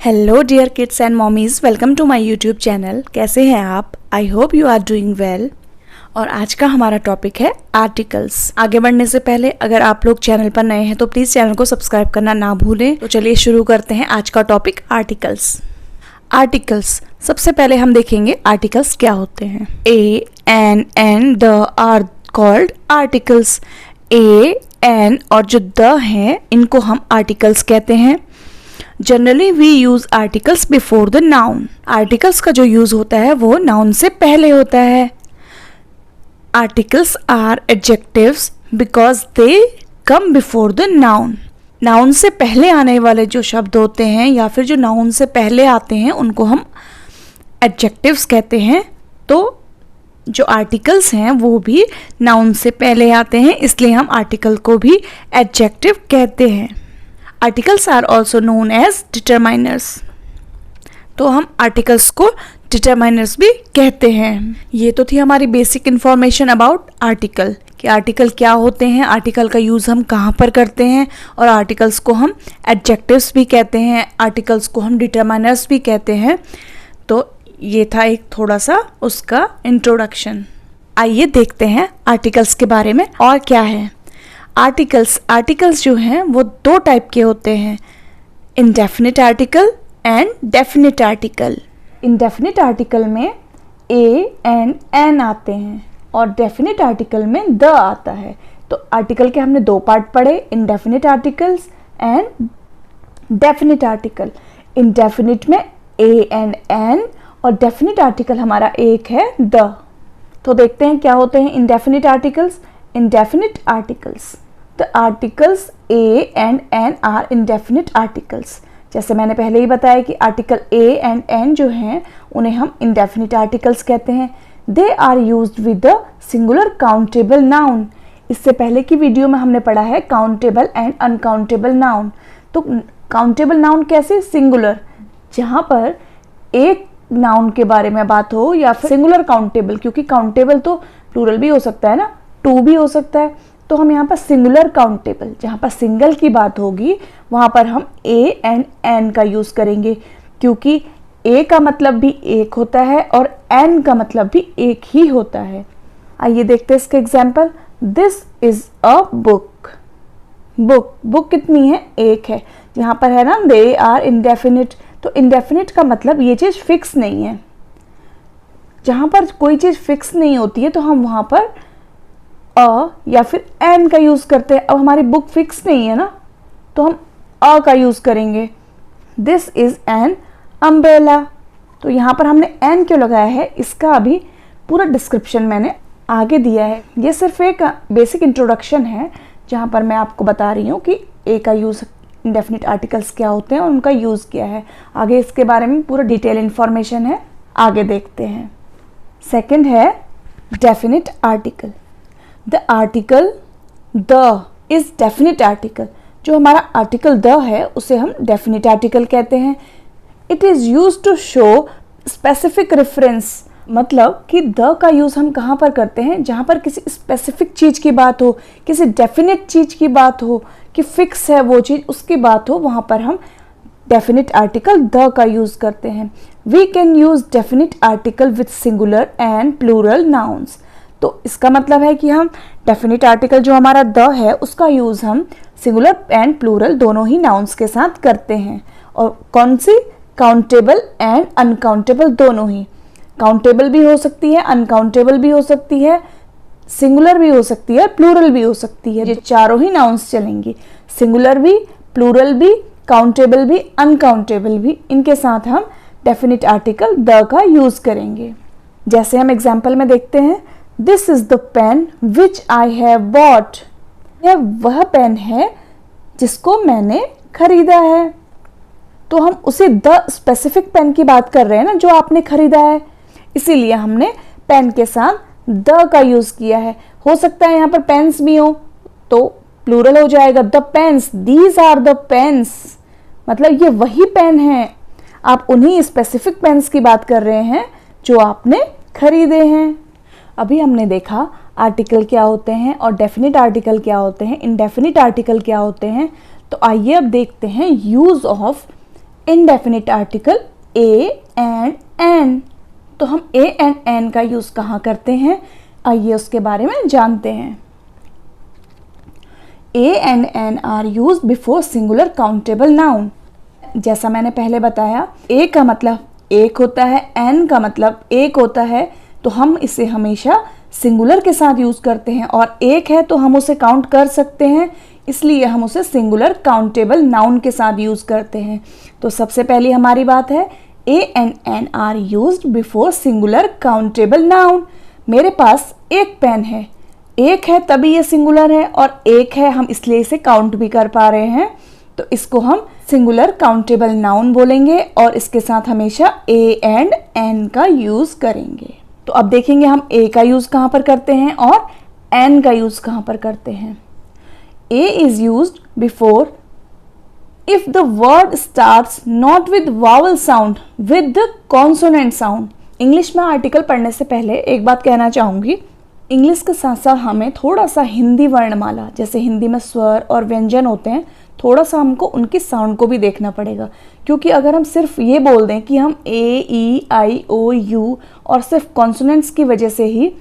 Hello dear kids and mommies, welcome to my YouTube channel. कैसे हैं आप? I hope you are doing well. और आज का हमारा टॉपिक है आर्टिकल्स। आगे बढ़ने से पहले अगर आप लोग चैनल पर नए हैं तो प्लीज़ चैनल को सब्सक्राइब करना ना भूलें। तो चलिए शुरू करते हैं आज का टॉपिक आर्टिकल्स। आर्टिकल्स, सबसे पहले हम देखेंगे आर्टिकल्स क्या होते हैं। A, an, and, the are called articles. A, an और जो द हैं इनको हम आर्टिकल्स कहते हैं। Generally we use articles before the noun. Articles का जो यूज होता है वो नाउन से पहले होता है। Articles are adjectives because they come before the noun. Noun से पहले आने वाले जो शब्द होते हैं या फिर जो नाउन से पहले आते हैं उनको हम एडजेक्टिव्स कहते हैं। तो जो आर्टिकल्स हैं वो भी नाउन से पहले आते हैं, इसलिए हम आर्टिकल को भी एडजेक्टिव कहते हैं। Articles are also known as determiners. तो हम आर्टिकल्स को डिटरमाइनर्स भी कहते हैं। ये तो थी हमारी बेसिक इन्फॉर्मेशन अबाउट आर्टिकल कि आर्टिकल क्या होते हैं, आर्टिकल का यूज़ हम कहाँ पर करते हैं, और आर्टिकल्स को हम एडजेक्टिव्स भी कहते हैं, आर्टिकल्स को हम डिटरमाइनर्स भी कहते हैं। तो ये था एक थोड़ा सा उसका इंट्रोडक्शन। आइए देखते हैं आर्टिकल्स के बारे में और क्या है। आर्टिकल्स जो हैं वो दो टाइप के होते हैं, indefinite article and definite article. Indefinite article में ए एंड एन आते हैं और डेफिनिट आर्टिकल में द आता है। तो आर्टिकल के हमने दो पार्ट पढ़े, indefinite articles and definite article. Indefinite में ए एंड एन और डेफिनिट आर्टिकल हमारा एक है द। तो देखते हैं क्या होते हैं indefinite articles. Indefinite articles, the articles a and an are indefinite articles. जैसे मैंने पहले ही बताया कि आर्टिकल ए एंड एन जो हैं उन्हें हम इंडेफिनिट आर्टिकल्स कहते हैं। They are used with the singular countable noun. इससे पहले की वीडियो में हमने पढ़ा है काउंटेबल एंड अनकाउंटेबल नाउन। तो काउंटेबल नाउन कैसे? सिंगुलर, जहाँ पर एक नाउन के बारे में बात हो, या फिर सिंगुलर काउंटेबल, क्योंकि काउंटेबल तो प्लूरल भी हो सकता है ना, टू भी हो सकता है। तो हम यहाँ पर सिंगुलर काउंटेबल, जहाँ पर सिंगल की बात होगी वहाँ पर हम ए एंड एन का यूज़ करेंगे, क्योंकि ए का मतलब भी एक होता है और एन का मतलब भी एक ही होता है। आइए देखते हैं इसके example. This is a book. Book कितनी है? एक है। यहाँ पर है ना दे आर इंडेफिनिट, तो इंडेफिनिट का मतलब ये चीज़ फिक्स नहीं है। जहाँ पर कोई चीज़ फिक्स नहीं होती है तो हम वहाँ पर अ या फिर एन का यूज़ करते हैं। अब हमारी बुक फिक्स नहीं है ना, तो हम अ का यूज़ करेंगे। This is an umbrella. तो यहाँ पर हमने एन क्यों लगाया है इसका अभी पूरा डिस्क्रिप्शन मैंने आगे दिया है। ये सिर्फ एक बेसिक इंट्रोडक्शन है जहाँ पर मैं आपको बता रही हूँ कि ए का यूज़ इंडेफिनिट आर्टिकल्स क्या होते हैं और उनका यूज़ क्या है। आगे इसके बारे में पूरा डिटेल इन्फॉर्मेशन है, आगे देखते हैं। सेकेंड है definite article. The article the is definite article. जो हमारा आर्टिकल द है उसे हम डेफिनिट आर्टिकल कहते हैं। It is use to show specific reference. मतलब कि द का यूज़ हम कहाँ पर करते हैं? जहाँ पर किसी स्पेसिफिक चीज़ की बात हो, किसी डेफिनिट चीज़ की बात हो, कि फिक्स है वो चीज़, उसकी बात हो, वहाँ पर हम डेफिनिट आर्टिकल द का यूज़ करते हैं। We can use definite article with singular and plural nouns. तो इसका मतलब है कि हम डेफिनिट आर्टिकल जो हमारा द है उसका यूज़ हम सिंगुलर एंड प्लूरल दोनों ही नाउन्स के साथ करते हैं। और कौन सी? काउंटेबल एंड अनकाउंटेबल दोनों ही। काउंटेबल भी हो सकती है, अनकाउंटेबल भी हो सकती है, सिंगुलर भी हो सकती है, प्लूरल भी हो सकती है। ये चारों ही नाउन्स चलेंगी, सिंगुलर भी, प्लूरल भी, काउंटेबल भी, अनकाउंटेबल भी। इनके साथ हम डेफिनिट आर्टिकल द का यूज़ करेंगे। जैसे हम एग्जाम्पल में देखते हैं, this is the pen which I have bought. यह वह पेन है जिसको मैंने खरीदा है। तो हम उसे द स्पेसिफिक पेन की बात कर रहे हैं ना जो आपने खरीदा है, इसीलिए हमने पेन के साथ द का यूज किया है। हो सकता है यहाँ पर पेन्स भी हो तो प्लूरल हो जाएगा, the pens, these are the pens. मतलब ये वही पेन है, आप उन्हीं स्पेसिफिक पेन्स की बात कर रहे हैं जो आपने खरीदे हैं। अभी हमने देखा आर्टिकल क्या होते हैं और डेफिनिट आर्टिकल क्या होते हैं, इनडेफिनिट आर्टिकल क्या होते हैं। तो आइए अब देखते हैं use of indefinite article a and an. तो हम ए एंड एन का यूज कहाँ करते हैं, आइए उसके बारे में जानते हैं। A and an are use before singular countable noun. जैसा मैंने पहले बताया, ए का मतलब एक होता है, एन का मतलब एक होता है, तो हम इसे हमेशा सिंगुलर के साथ यूज करते हैं, और एक है तो हम उसे काउंट कर सकते हैं, इसलिए हम उसे सिंगुलर काउंटेबल नाउन के साथ यूज करते हैं। तो सबसे पहली हमारी बात है a and an are used before singular countable noun. मेरे पास एक पेन है, एक है तभी ये सिंगुलर है, और एक है हम इसलिए इसे काउंट भी कर पा रहे हैं, तो इसको हम सिंगुलर काउंटेबल नाउन बोलेंगे और इसके साथ हमेशा ए एंड एन का यूज करेंगे। तो अब देखेंगे हम ए का यूज कहाँ पर करते हैं और एन का यूज कहाँ पर करते हैं। A is used before if the word starts not with vowel sound with the consonant sound। English में आर्टिकल पढ़ने से पहले एक बात कहना चाहूँगी, इंग्लिश के साथ साथ हमें थोड़ा सा हिंदी वर्णमाला, जैसे हिंदी में स्वर और व्यंजन होते हैं, थोड़ा सा हमको उनकी साउंड को भी देखना पड़ेगा, क्योंकि अगर हम सिर्फ ये बोल दें कि हम ए ई आई ओ यू और सिर्फ कॉन्सोनेंट्स की वजह से ही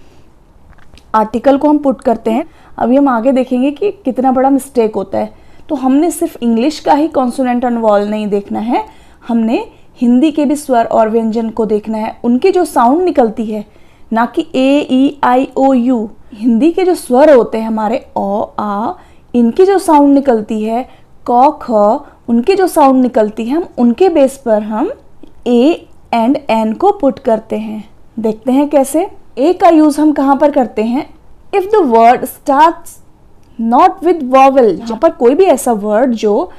आर्टिकल को हम पुट करते हैं, अभी हम आगे देखेंगे कि कितना बड़ा मिस्टेक होता है। तो हमने सिर्फ इंग्लिश का ही कॉन्सोनेंट एंड वॉवल नहीं देखना है, हमने हिंदी के भी स्वर और व्यंजन को देखना है, उनकी जो साउंड निकलती है, ना कि ए E I O you. Hindi के जो स्वर होते हैं हमारे ओ आ, इनकी जो साउंड निकलती है, क ख, उनकी जो साउंड निकलती है, हम उनके बेस पर हम ए एंड एन को पुट करते हैं। देखते हैं कैसे। ए का यूज हम कहाँ पर करते हैं, if the word starts not with vowel, जहाँ पर कोई भी ऐसा वर्ड जो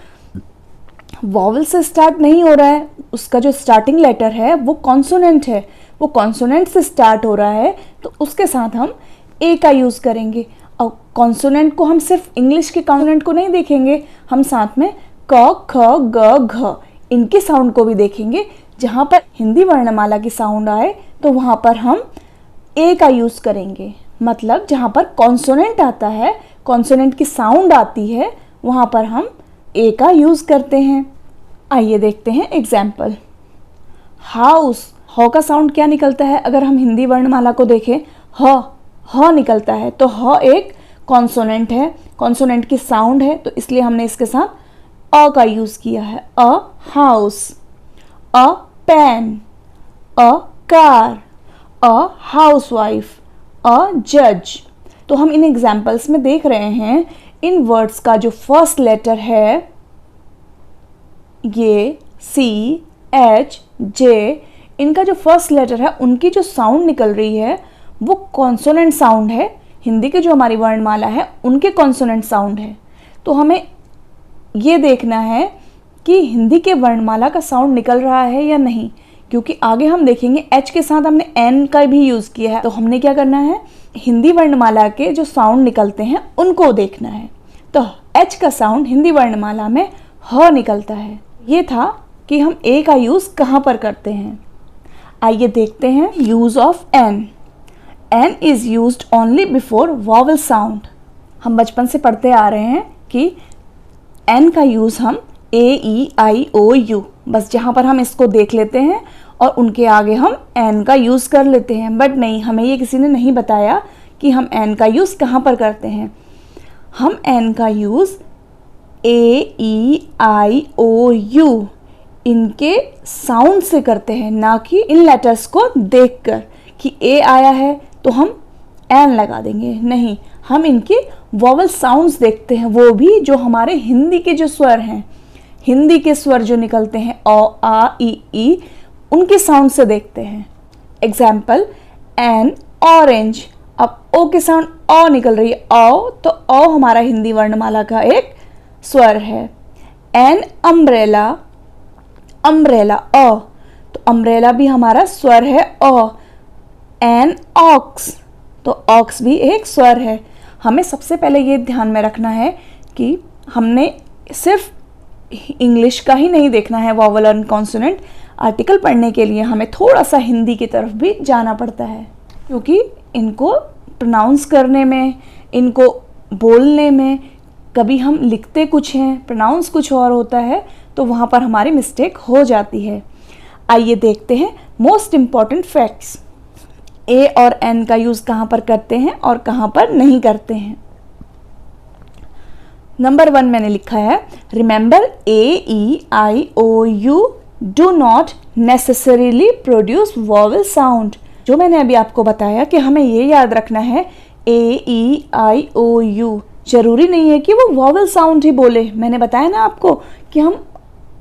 वॉवल से स्टार्ट नहीं हो रहा है, उसका जो स्टार्टिंग लेटर है वो कॉन्सोनेंट है, वो कॉन्सोनेंट से स्टार्ट हो रहा है, तो उसके साथ हम ए का यूज करेंगे। और कॉन्सोनेंट को हम सिर्फ इंग्लिश के कॉन्सोनेंट को नहीं देखेंगे, हम साथ में क ख ग घ इनकी साउंड को भी देखेंगे। जहाँ पर हिंदी वर्णमाला की साउंड आए तो वहाँ पर हम ए का यूज करेंगे, मतलब जहाँ पर कॉन्सोनेंट आता है, कॉन्सोनेंट की साउंड आती है, वहाँ पर हम ए का यूज करते हैं। आइए देखते हैं एग्जाम्पल। हाउस, ह का साउंड क्या निकलता है, अगर हम हिंदी वर्णमाला को देखें, ह निकलता है, तो ह एक कॉन्सोनेंट है, कॉन्सोनेंट की साउंड है, तो इसलिए हमने इसके साथ अ का यूज किया है। A house, a pen, a car, a housewife, a जज। तो हम इन एग्जाम्पल्स में देख रहे हैं इन वर्ड्स का जो फर्स्ट लेटर है, ये सी एच जे, इनका जो फर्स्ट लेटर है, उनकी जो साउंड निकल रही है वो कॉन्सोनेंट साउंड है। हिंदी के जो हमारी वर्णमाला है उनके कॉन्सोनेंट साउंड है। तो हमें ये देखना है कि हिंदी के वर्णमाला का साउंड निकल रहा है या नहीं, क्योंकि आगे हम देखेंगे एच के साथ हमने एन का भी यूज किया है, तो हमने क्या करना है, हिंदी वर्णमाला के जो साउंड निकलते हैं उनको देखना है। तो एच का साउंड हिंदी वर्णमाला में ह निकलता है। ये था कि हम ए का यूज कहाँ पर करते हैं। आइए देखते हैं use of an. An is used only before vowel sound. हम बचपन से पढ़ते आ रहे हैं कि एन का यूज हम ए ई आई ओ यू, बस जहाँ पर हम इसको देख लेते हैं और उनके आगे हम एन का यूज कर लेते हैं, बट नहीं, हमें ये किसी ने नहीं बताया कि हम एन का यूज कहाँ पर करते हैं। हम एन का use A E I O U इनके साउंड से करते हैं, ना कि इन लेटर्स को देखकर कि ए आया है तो हम एन लगा देंगे, नहीं, हम इनके वॉवल साउंड्स देखते हैं, वो भी जो हमारे हिंदी के जो स्वर हैं, हिंदी के स्वर जो निकलते हैं अ आ ई, उनके साउंड से देखते हैं। एग्जाम्पल, एन ऑरेंज, अब ओ के साउंड अ निकल रही है, अ, तो अ हमारा हिंदी वर्णमाला का एक स्वर है। एन अम्ब्रेला, अम्ब्रेला अ, तो अम्ब्रेला भी हमारा स्वर है अ। एन ऑक्स, तो ऑक्स भी एक स्वर है। हमें सबसे पहले ये ध्यान में रखना है कि हमने सिर्फ इंग्लिश का ही नहीं देखना है वॉवल और कॉन्सोनेंट। आर्टिकल पढ़ने के लिए हमें थोड़ा सा हिंदी की तरफ भी जाना पड़ता है, क्योंकि इनको प्रोनाउंस करने में, इनको बोलने में, कभी हम लिखते कुछ हैं, प्रोनाउंस कुछ और होता है, तो वहाँ पर हमारी मिस्टेक हो जाती है। आइए देखते हैं मोस्ट इम्पॉर्टेंट फैक्ट्स। ए और एन का यूज़ कहाँ पर करते हैं और कहाँ पर नहीं करते हैं। नंबर 1 मैंने लिखा है, remember A-E-I-O-U do not necessarily produce vowel sound. जो मैंने अभी आपको बताया कि हमें ये याद रखना है A-E-I-O-U जरूरी नहीं है कि वो वॉवल साउंड ही बोले। मैंने बताया ना आपको कि हम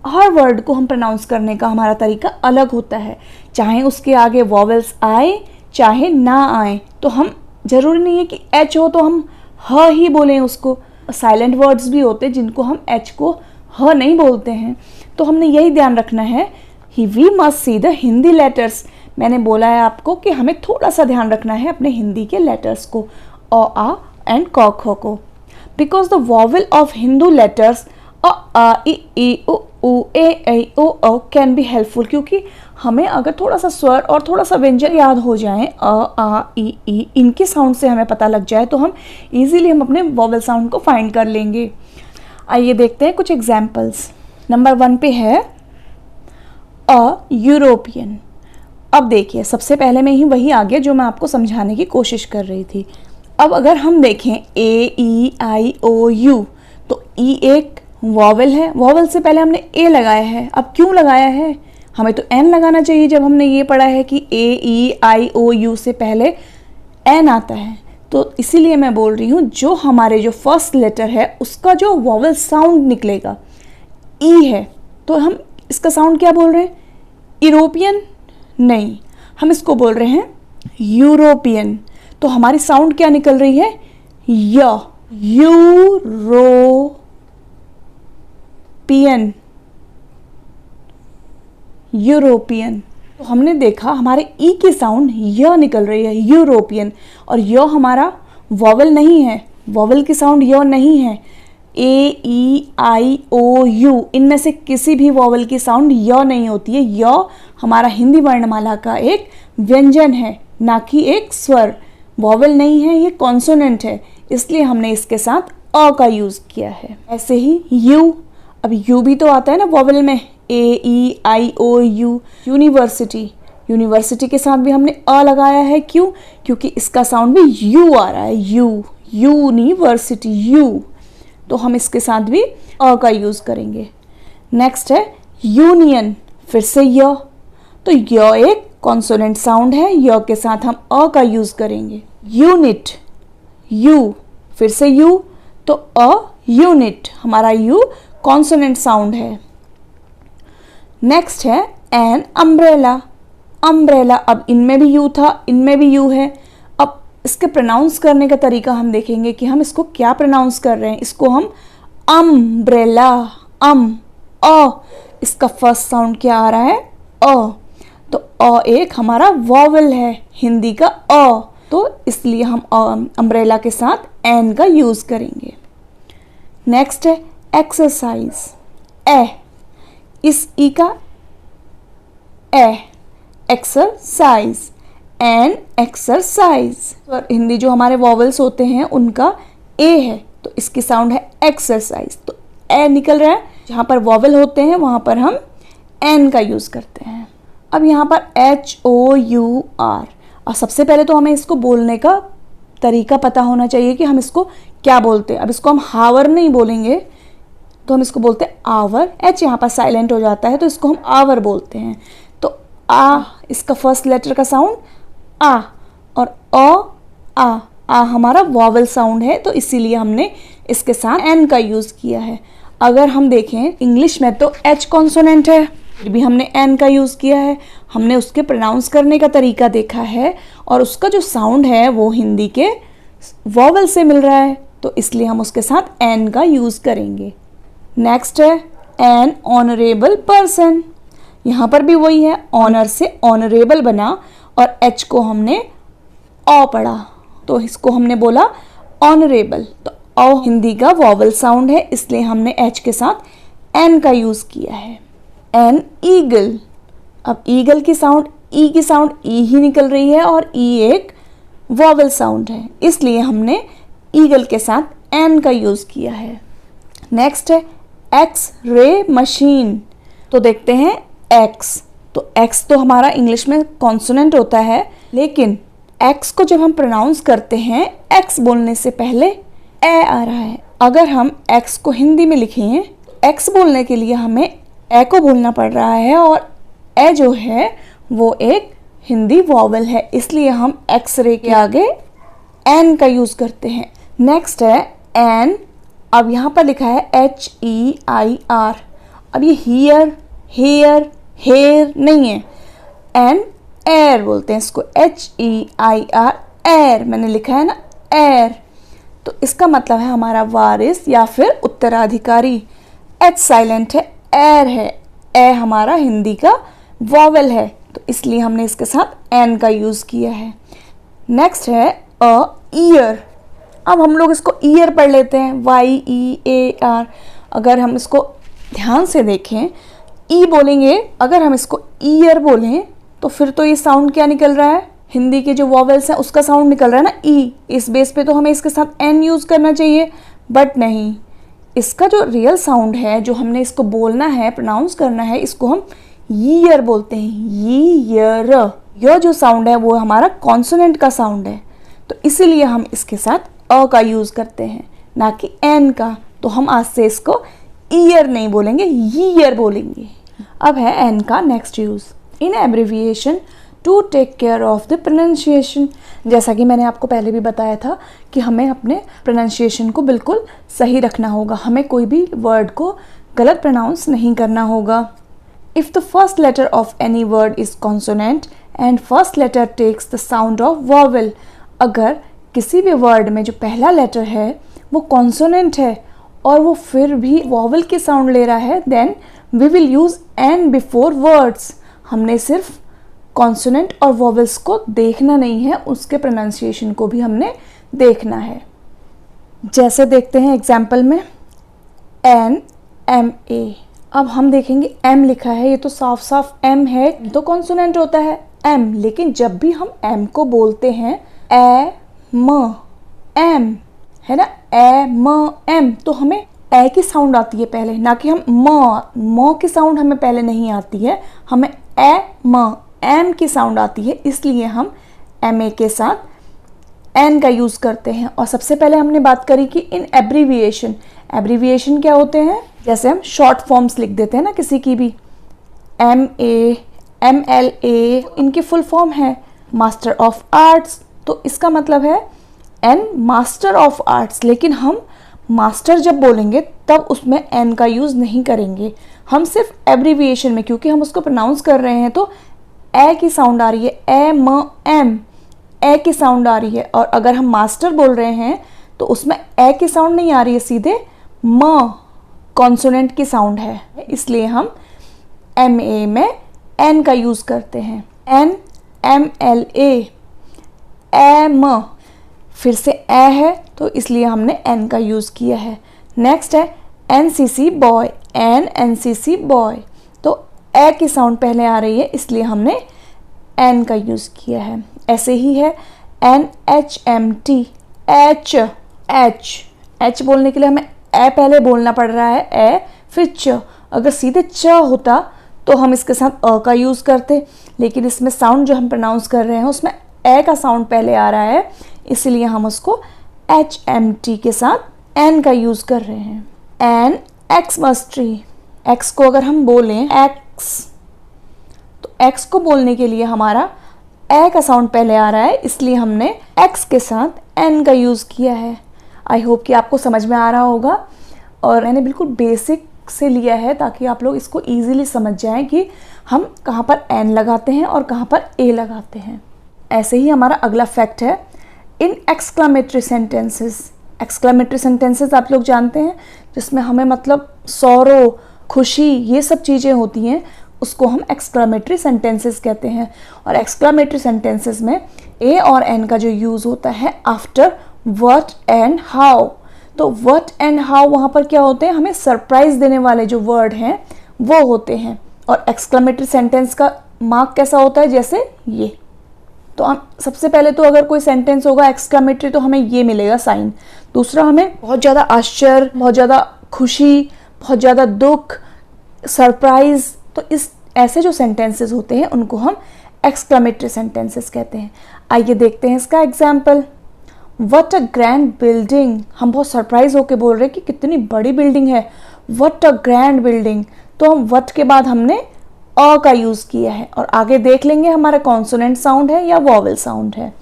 हर वर्ड को हम प्रोनाउंस करने का हमारा तरीका अलग होता है, चाहे उसके आगे वॉवल्स आए चाहे ना आए। तो हम जरूरी नहीं है कि एच हो तो हम ह ही बोलें उसको। साइलेंट वर्ड्स भी होते हैं जिनको हम एच को ह नहीं बोलते हैं। तो हमने यही ध्यान रखना है, we must see the Hindi letters. मैंने बोला है आपको कि हमें थोड़ा सा ध्यान रखना है अपने हिंदी के लेटर्स को, अ आ एंड क ख को, because the vowel of Hindu letters अ आ इ ई उ ऊ ए ऐ ओ औ कैन बी हेल्पफुल। क्योंकि हमें अगर थोड़ा सा स्वर और थोड़ा सा व्यंजन याद हो जाए, अ आ इ ई, इनके साउंड से हमें पता लग जाए तो हम इजीली हम अपने वॉवल साउंड को फाइंड कर लेंगे। आइए देखते हैं कुछ एग्जाम्पल्स। नंबर 1 पे है अ यूरोपियन। अब देखिए सबसे पहले में ही वही आ गया जो मैं आपको समझाने की कोशिश कर रही थी। अब अगर हम देखें A-E-I-O-U, तो ई एक वॉवल है, वॉवल से पहले हमने ए लगाया है। अब क्यों लगाया है, हमें तो एन लगाना चाहिए जब हमने ये पढ़ा है कि A-E-I-O-U से पहले एन आता है। तो इसीलिए मैं बोल रही हूँ जो हमारे जो फर्स्ट लेटर है उसका जो वॉवल साउंड निकलेगा ई है, तो हम इसका साउंड क्या बोल रहे हैं, यूरोपियन नहीं, हम इसको बोल रहे हैं यूरोपियन। तो हमारी साउंड क्या निकल रही है, य, यूरोपियन, यूरोपियन। तो हमने देखा हमारे ई की साउंड य निकल रही है, यूरोपियन। और य हमारा वॉवल नहीं है, वॉवल की साउंड य नहीं है। A-E-I-O-U, इनमें से किसी भी वॉवल की साउंड य नहीं होती है। य हमारा हिंदी वर्णमाला का एक व्यंजन है, ना कि एक स्वर। वॉवल नहीं है, ये कॉन्सोनेंट है, इसलिए हमने इसके साथ अ का यूज किया है। ऐसे ही यू, अब यू भी तो आता है ना वॉवल में, A-E-I-O-U, यूनिवर्सिटी। यूनिवर्सिटी के साथ भी हमने अ लगाया है, क्यों, क्योंकि इसका साउंड भी यू आ रहा है, यू, यूनिवर्सिटी, यू। तो हम इसके साथ भी अ का यूज करेंगे। नेक्स्ट है यूनियन, फिर से य, तो य एक कॉन्सोनेंट साउंड है, य के साथ हम अ का यूज करेंगे। यूनिट, यू, फिर से यू, तो अ यूनिट, हमारा यू कॉन्सोनेंट साउंड है। नेक्स्ट है एन अम्ब्रेला, अम्ब्रेला। अब इनमें भी यू था, इनमें भी यू है। अब इसके प्रोनाउंस करने का तरीका हम देखेंगे कि हम इसको क्या प्रोनाउंस कर रहे हैं। इसको हम अम्ब्रेला, अ, इसका फर्स्ट साउंड क्या आ रहा है, अ। तो अ एक हमारा वॉवल है हिंदी का अ, तो इसलिए हम अम्ब्रेला के साथ एन का यूज करेंगे। नेक्स्ट है एक्सरसाइज, ए, इस ई का ए, एक्सरसाइज, एन एक्सरसाइज। और हिंदी जो हमारे वॉवल्स होते हैं उनका ए है, तो इसकी साउंड है एक्सरसाइज। तो ए निकल रहा है, जहाँ पर वॉवल होते हैं वहाँ पर हम एन का यूज करते हैं। अब यहाँ पर HOUR, और सबसे पहले तो हमें इसको बोलने का तरीका पता होना चाहिए कि हम इसको क्या बोलते हैं। अब इसको हम हावर नहीं बोलेंगे, तो हम इसको बोलते हैं आवर। एच यहाँ पर साइलेंट हो जाता है, तो इसको हम आवर बोलते हैं। तो आ, इसका फर्स्ट लेटर का साउंड आ, और आ हमारा वॉवल साउंड है, तो इसीलिए हमने इसके साथ एन का यूज किया है। अगर हम देखें इंग्लिश में तो एच कॉन्सोनेंट है, फिर भी हमने एन का यूज किया है। हमने उसके प्रोनाउंस करने का तरीका देखा है, और उसका जो साउंड है वो हिंदी के वॉवल से मिल रहा है, तो इसलिए हम उसके साथ एन का यूज करेंगे। नेक्स्ट है एन ऑनरेबल पर्सन। यहाँ पर भी वही है, ऑनर से ऑनरेबल बना और एच को हमने ओ पढ़ा, तो इसको हमने बोला ऑनरेबल। तो ओ हिंदी का वॉवल साउंड है, इसलिए हमने एच के साथ एन का यूज किया है। एन ईगल, अब ईगल की साउंड ई ही निकल रही है, और ई एक वॉवल साउंड है, इसलिए हमने ईगल के साथ एन का यूज किया है। नेक्स्ट है एक्स रे मशीन। तो देखते हैं एक्स, तो एक्स तो हमारा इंग्लिश में कॉन्सोनेंट होता है, लेकिन एक्स को जब हम प्रोनाउंस करते हैं एक्स बोलने से पहले ए आ रहा है। अगर हम एक्स को हिंदी में लिखें, एक्स बोलने के लिए हमें ए को बोलना पड़ रहा है, और ए जो है वो एक हिंदी वॉवल है, इसलिए हम एक्स रे के आगे एन का यूज करते हैं। नेक्स्ट है एन। अब यहाँ पर लिखा है HEIR। अब ये हियर, हेयर, हेयर नहीं है, एन एयर बोलते हैं इसको, HEIR एयर। मैंने लिखा है ना एयर, तो इसका मतलब है हमारा वारिस या फिर उत्तराधिकारी। एच साइलेंट है, एयर है, ए हमारा हिंदी का वॉवेल है, तो इसलिए हमने इसके साथ एन का यूज किया है। नेक्स्ट है अ ईयर। अब हम लोग इसको ईयर पढ़ लेते हैं, YEAR। अगर हम इसको ध्यान से देखें, ई बोलेंगे, अगर हम इसको ईयर बोलें तो फिर तो ये साउंड क्या निकल रहा है, हिंदी के जो वॉवेल्स हैं उसका साउंड निकल रहा है ना ई। इस बेस पे तो हमें इसके साथ एन यूज करना चाहिए, बट नहीं, इसका जो रियल साउंड है, जो हमने इसको बोलना है, प्रोनाउंस करना है, इसको हम ईयर बोलते हैं, ईयर। यह जो साउंड है वो हमारा कॉन्सोनेंट का साउंड है, तो इसीलिए हम इसके साथ अ का यूज करते हैं, ना कि एन का। तो हम आज से इसको ईयर नहीं बोलेंगे, ईयर बोलेंगे। अब है एन का next use, in abbreviation to take care of the pronunciation. जैसा कि मैंने आपको पहले भी बताया था कि हमें अपने प्रोनाउंसिएशन को बिल्कुल सही रखना होगा, हमें कोई भी वर्ड को गलत प्रोनाउंस नहीं करना होगा। If the first letter of any word is consonant and first letter takes the sound of vowel. अगर किसी भी वर्ड में जो पहला लेटर है वो कॉन्सोनेंट है और वो फिर भी वॉवेल के साउंड ले रहा है, then we will use an before words. हमने सिर्फ कॉन्सोनेंट और वॉवेल्स को देखना नहीं है, उसके प्रोनाउंसिएशन को भी हमने देखना है। जैसे देखते हैं एग्जाम्पल में, NMA। अब हम देखेंगे एम लिखा है, ये तो साफ साफ एम है, तो कॉन्सोनेंट होता है एम, लेकिन जब भी हम एम को बोलते हैं एम है ना, एम, तो हमें ए की साउंड आती है पहले, ना कि हम म की साउंड हमें पहले नहीं आती है, हमें एम की साउंड आती है, इसलिए हम MA के साथ एन का यूज करते हैं। और सबसे पहले हमने बात करी कि इन एब्रीविएशन क्या होते हैं, जैसे हम शॉर्ट फॉर्म्स लिख देते हैं ना किसी की भी, MA, MLA, इनकी फुल फॉर्म है मास्टर ऑफ आर्ट्स, तो इसका मतलब है एन मास्टर ऑफ आर्ट्स। लेकिन हम मास्टर जब बोलेंगे तब उसमें एन का यूज नहीं करेंगे, हम सिर्फ एब्रीविएशन में, क्योंकि हम उसको प्रोनाउंस कर रहे हैं तो ए की साउंड आ रही है, एम, ए की साउंड आ रही है। और अगर हम मास्टर बोल रहे हैं तो उसमें ए की साउंड नहीं आ रही है, सीधे म कॉन्सोनेंट की साउंड है, इसलिए हम MA में एन का यूज करते हैं। NMLA, एम, फिर से ए है तो इसलिए हमने एन का यूज किया है। नेक्स्ट है NCC बॉय, NCC बॉय, तो ए की साउंड पहले आ रही है, इसलिए हमने एन का यूज किया है। ऐसे ही है NHMT, एच बोलने के लिए हमें ए पहले बोलना पड़ रहा है, ए फिर च। अगर सीधे च होता तो हम इसके साथ अ का यूज करते, लेकिन इसमें साउंड जो हम प्रोनाउंस कर रहे हैं उसमें ए का साउंड पहले आ रहा है, इसलिए हम उसको HMT के साथ एन का यूज कर रहे हैं। एक्स ट्री, एक्स को अगर हम बोलें एक्स, तो एक्स को बोलने के लिए हमारा ए का साउंड पहले आ रहा है, इसलिए हमने एक्स के साथ एन का यूज किया है। आई होप कि आपको समझ में आ रहा होगा, और मैंने बिल्कुल बेसिक से लिया है ताकि आप लोग इसको इजीली समझ जाएं कि हम कहाँ पर एन लगाते हैं और कहाँ पर ए लगाते हैं। ऐसे ही हमारा अगला फैक्ट है इन एक्सक्लामेटरी सेंटेंसेस। एक्सक्लामेटरी सेंटेंसेस आप लोग जानते हैं, जिसमें हमें मतलब सौरो, खुशी, ये सब चीज़ें होती हैं, उसको हम एक्सक्लामेटरी सेंटेंसेस कहते हैं। और एक्सक्लामेटरी सेंटेंसेस में ए और एन का जो यूज़ होता है आफ्टर व्हाट एंड हाउ। तो व्हाट एंड हाउ वहाँ पर क्या होते हैं, हमें सरप्राइज देने वाले जो वर्ड हैं वो होते हैं। और एक्सक्लामेटरी सेंटेंस का मार्क कैसा होता है, जैसे ये। तो हम सबसे पहले तो अगर कोई सेंटेंस होगा एक्सक्लामेटरी तो हमें ये मिलेगा साइन। दूसरा, हमें बहुत ज़्यादा आश्चर्य, बहुत ज़्यादा खुशी, बहुत ज़्यादा दुख, सरप्राइज, तो इस ऐसे जो सेंटेंसेस होते हैं उनको हम एक्सक्लेमेटरी सेंटेंसेस कहते हैं। आइए देखते हैं इसका example. What a grand building, हम बहुत सरप्राइज होके बोल रहे हैं कि कितनी बड़ी बिल्डिंग है, व्हाट अ ग्रैंड बिल्डिंग। तो हम व्हाट के बाद हमने अ का यूज़ किया है और आगे देख लेंगे हमारा कॉन्सोनेंट साउंड है या वॉवेल साउंड है।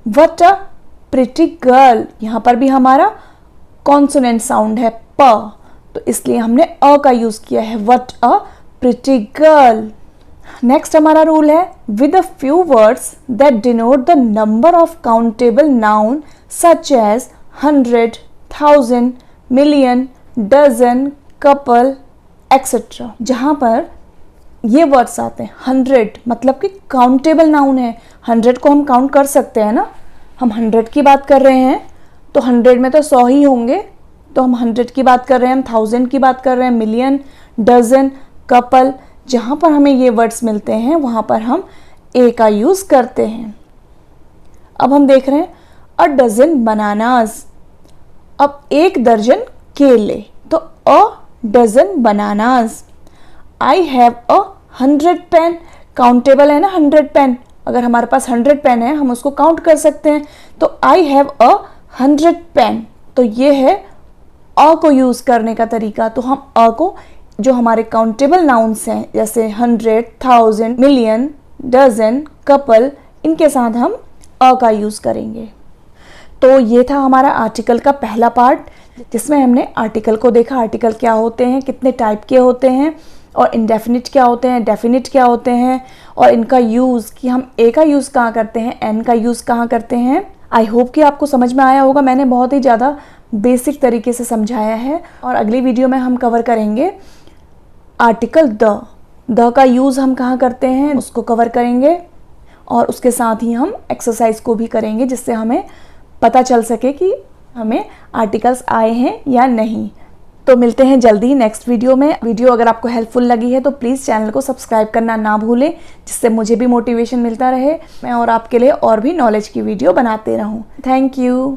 व्हाट अ प्रिटी गर्ल, यहाँ पर भी हमारा कॉन्सोनेंट साउंड है प, तो इसलिए हमने अ का यूज़ किया है, what a pretty girl. Next हमारा रूल है with a few words that denote the number of countable noun such as 100, 1000, million, dozen, couple etcetera. जहाँ पर ये वर्ड्स आते हैं 100 मतलब कि काउंटेबल नाउन है, 100 को हम काउंट कर सकते हैं ना, हम 100 की बात कर रहे हैं तो 100 में तो 100 ही होंगे, तो हम 100 की बात कर रहे हैं, हम 1000 की बात कर रहे हैं, मिलियन, डजन, कपल, जहाँ पर हमें ये वर्ड्स मिलते हैं वहाँ पर हम ए का यूज़ करते हैं। अब हम देख रहे हैं अ डजन बनानाज, अब 1 दर्जन केले, तो a dozen bananas. I have a 100 pen, काउंटेबल है ना 100 पेन, अगर हमारे पास 100 पेन है हम उसको काउंट कर सकते हैं, तो आई हैव अ 100 पेन। तो ये है अ को यूज़ करने का तरीका। तो हम अ को जो हमारे काउंटेबल नाउन्स हैं जैसे 100, 1000, मिलियन, डजन, कपल, इनके साथ हम अ का यूज़ करेंगे। तो ये था हमारा आर्टिकल का पहला पार्ट जिसमें हमने आर्टिकल को देखा, आर्टिकल क्या होते हैं, कितने टाइप के होते हैं, और इंडेफिनिट क्या होते हैं, डेफिनिट क्या होते हैं, और इनका यूज़ कि हम ए का यूज़ कहाँ करते हैं, एन का यूज़ कहाँ करते हैं। आई होप कि आपको समझ में आया होगा, मैंने बहुत ही ज़्यादा बेसिक तरीके से समझाया है। और अगली वीडियो में हम कवर करेंगे आर्टिकल द का यूज़ हम कहाँ करते हैं उसको कवर करेंगे, और उसके साथ ही हम एक्सरसाइज को भी करेंगे जिससे हमें पता चल सके कि हमें आर्टिकल्स आए हैं या नहीं। तो मिलते हैं जल्दी ही नेक्स्ट वीडियो में। वीडियो अगर आपको हेल्पफुल लगी है तो प्लीज़ चैनल को सब्सक्राइब करना ना भूलें, जिससे मुझे भी मोटिवेशन मिलता रहे, मैं और आपके लिए और भी नॉलेज की वीडियो बनाते रहूं। Thank you.